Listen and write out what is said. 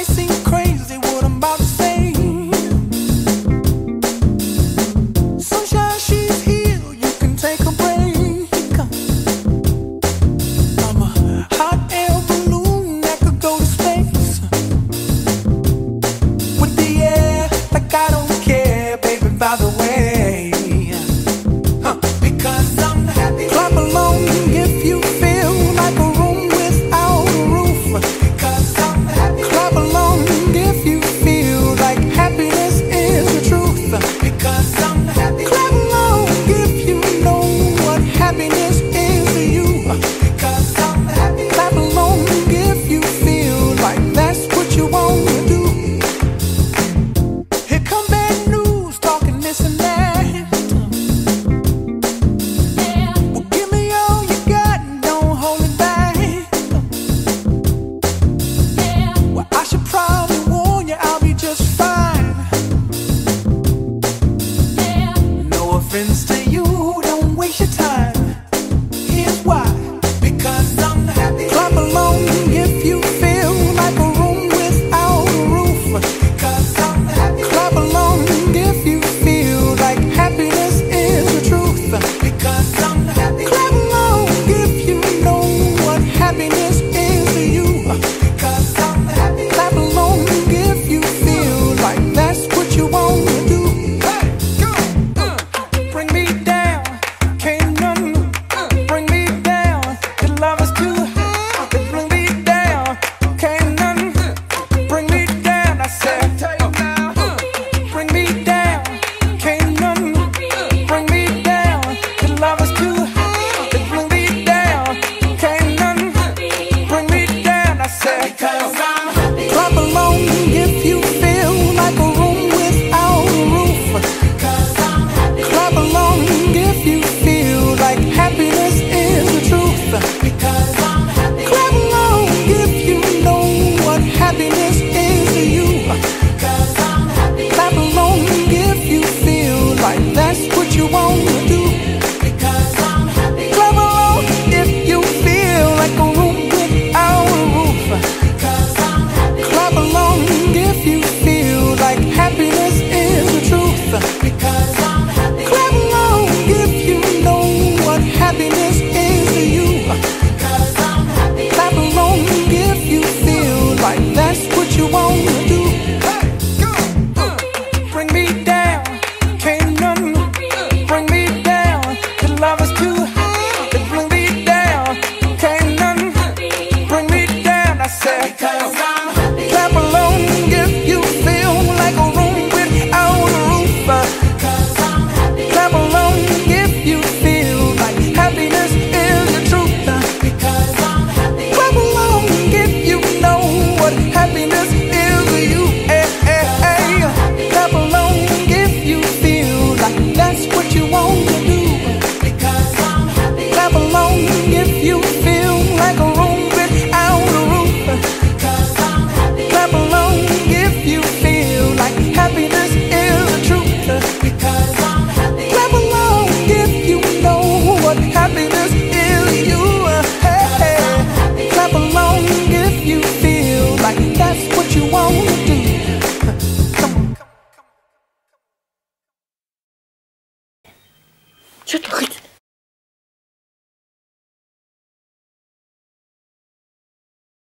might seem crazy what I'm about to say. Sunshine, she's here, you can take a break. I'm a hot air balloon that could go to space with the air, like I don't care, baby, by the way. Because I'm happy. Clap along if you feel like a room without a roof. Because I'm happy. Clap along if you feel like happiness is the truth. Because I'm happy. Clap along if you know what happiness is to you. Because I'm happy. Clap along if you feel like that's what you want to do. Here come bad news, talking this and that. Well, give me all you got and don't hold it back. Well, I should probably warn you, I'll be just fine. No offense to you, don't waste your time. Here's why. Because I'm happy. Clap along if you feel like a room without a roof. Because I'm happy. Clap along if you feel like happiness is the truth. Because I'm happy. Clap along if you know what happiness is to you. Because I'm happy. Clap along if you feel like that's what you want to do. Hey, go! Bring me down, can't none bring me down. Your love is too high. Bring me down, can't none bring me down. I said, bring me down, can't none bring me down. Your love is too high. Bring me down, can't none bring me down. I said, clap along if you feel like a room without a roof. Clap along if you feel like happiness is the truth. Clap along if you know what happiness is to you. Clap along if you feel like that's what you want to do. Clap along if you feel like a room without a roof. Clap along if you feel like happiness is the truth. Clap along if you know what happiness is to you. Clap along if you feel like that's what you want to do. Bring me down, can't none bring me down. Your love is too high. Bring me down, can't none bring me down. I said,